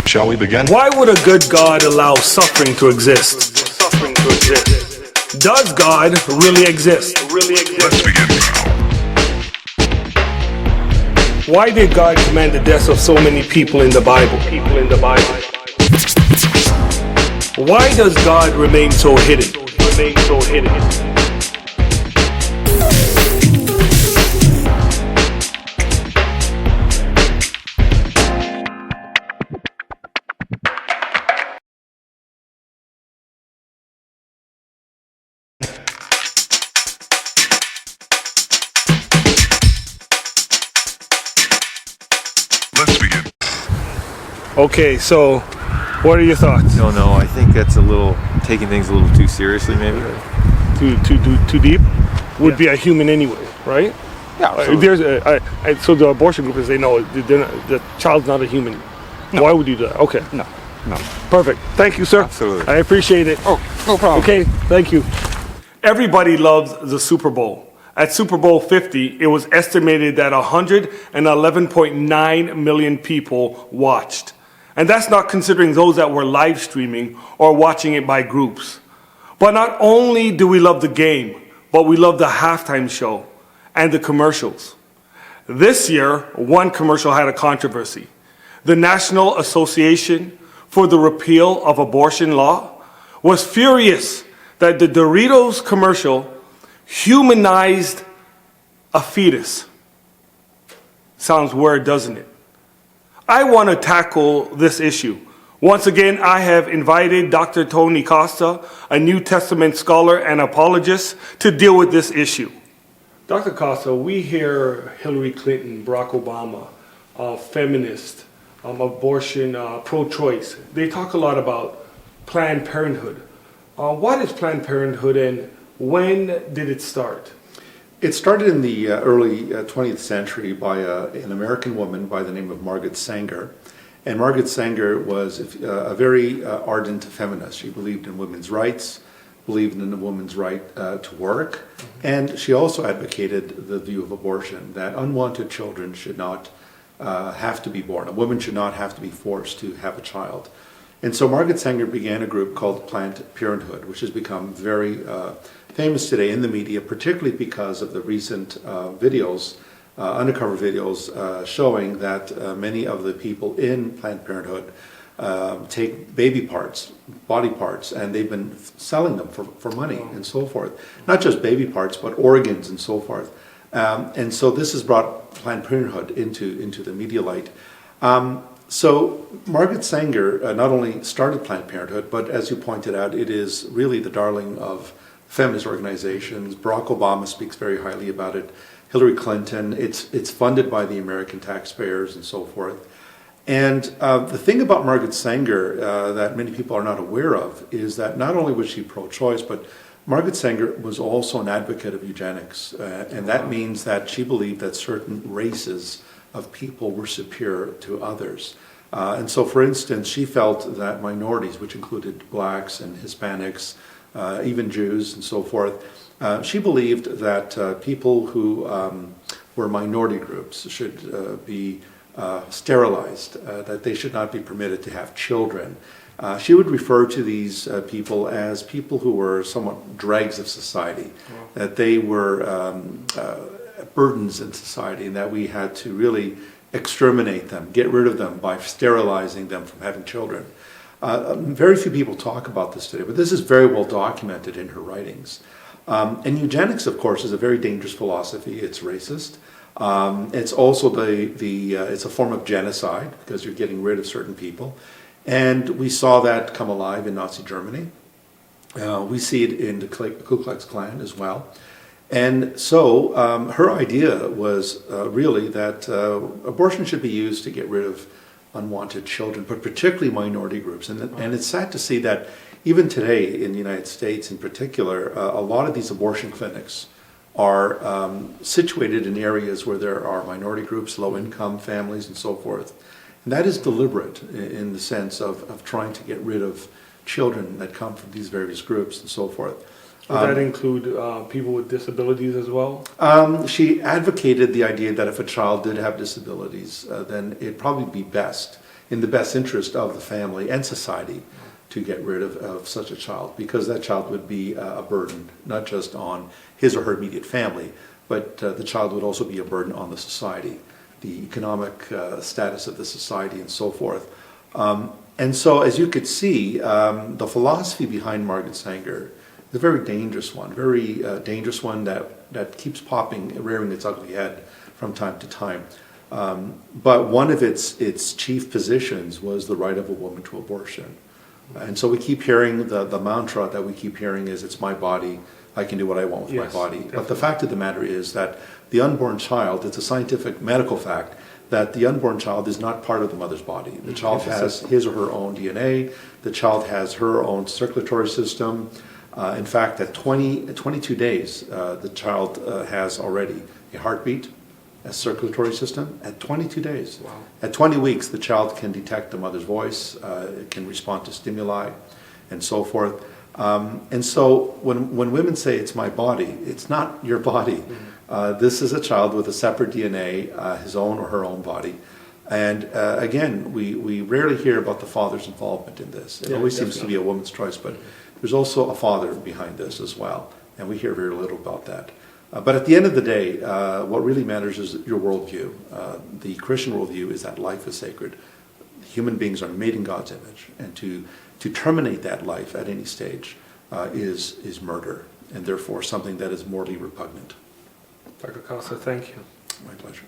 Shall we begin? Why would a good God allow suffering to exist? Does God really exist? Let's begin now. Why did God command the deaths of so many people in the Bible? Why does God remain so hidden? Let's begin. Okay, so what are your thoughts? No, I think that's taking things a little too seriously, maybe. Too deep? Would be a human anyway, right? Yeah, absolutely. So the abortion group is say no, the child's not a human. No. Why would you do that? Okay. No. Perfect. Thank you, sir. Absolutely. I appreciate it. Oh, no problem. Okay, thank you. Everybody loves the Super Bowl. At Super Bowl 50, it was estimated that 111.9 million people watched. And that's not considering those that were live streaming or watching it by groups. But not only do we love the game, but we love the halftime show and the commercials. This year, one commercial had a controversy. The National Association for the Repeal of Abortion Law was furious that the Doritos commercial humanized a fetus. Sounds weird, doesn't it? I want to tackle this issue. Once again, I have invited Dr. Tony Costa, a New Testament scholar and apologist, to deal with this issue. Dr. Costa, we hear Hillary Clinton, Barack Obama, feminist, abortion, pro-choice. They talk a lot about Planned Parenthood. What is Planned Parenthood and when did it start? It started in the early 20th century by an American woman by the name of Margaret Sanger. And Margaret Sanger was a very ardent feminist. She believed in women's rights, believed in a woman's right to work, and she also advocated the view of abortion, that unwanted children should not have to be born. A woman should not have to be forced to have a child. And so Margaret Sanger began a group called Planned Parenthood, which has become very famous today in the media, particularly because of the recent videos, undercover videos, showing that many of the people in Planned Parenthood take baby parts, body parts, and they've been selling them for money and so forth. Not just baby parts, but organs and so forth. And so this has brought Planned Parenthood into the media light. So Margaret Sanger not only started Planned Parenthood, but as you pointed out, it is really the darling of feminist organizations. Barack Obama speaks very highly about it. Hillary Clinton, it's funded by the American taxpayers and so forth. And the thing about Margaret Sanger that many people are not aware of is that not only was she pro-choice, but Margaret Sanger was also an advocate of eugenics. And that means that she believed that certain races of people were superior to others. And so, for instance, she felt that minorities, which included blacks and Hispanics, even Jews and so forth, she believed that people who were minority groups should be sterilized, that they should not be permitted to have children. She would refer to these people as people who were somewhat dregs of society, that they were burdens in society, and that we had to really exterminate them, get rid of them by sterilizing them from having children. Very few people talk about this today, but this is very well documented in her writings. And eugenics, of course, is a very dangerous philosophy. It's racist. It's also it's a form of genocide because you're getting rid of certain people. And we saw that come alive in Nazi Germany. We see it in the Ku Klux Klan as well. And so her idea was really that abortion should be used to get rid of unwanted children, but particularly minority groups. And it's sad to see that even today in the United States in particular, a lot of these abortion clinics are situated in areas where there are minority groups, low-income families, and so forth. And that is deliberate in the sense of trying to get rid of children that come from these various groups and so forth. Would that include people with disabilities as well? She advocated the idea that if a child did have disabilities, then it'd probably be best in the best interest of the family and society to get rid of such a child, because that child would be a burden, not just on his or her immediate family, but the child would also be a burden on the society, the economic status of the society, and so forth. And so, as you could see, the philosophy behind Margaret Sanger is a very dangerous one that keeps rearing its ugly head from time to time. But one of its chief positions was the right of a woman to abortion. And so we keep hearing, the mantra that we keep hearing is, it's my body, I can do what I want with my body. Definitely. But the fact of the matter is that the unborn child, it's a scientific medical fact, that the unborn child is not part of the mother's body. The child has his or her own DNA, the child has her own circulatory system. In fact, at 22 days, the child has already a heartbeat, a circulatory system, at 22 days. Wow. At 20 weeks, the child can detect the mother's voice, it can respond to stimuli, and so forth. And so when women say, it's my body, it's not your body. This is a child with a separate DNA, his own or her own body. And again, we rarely hear about the father's involvement in this. It always seems to be a woman's choice, but there's also a father behind this as well. And we hear very little about that. But at the end of the day, what really matters is your worldview. The Christian worldview is that life is sacred. Human beings are made in God's image. And to terminate that life at any stage is murder, and therefore something that is morally repugnant. Dr. Costa, thank you. My pleasure.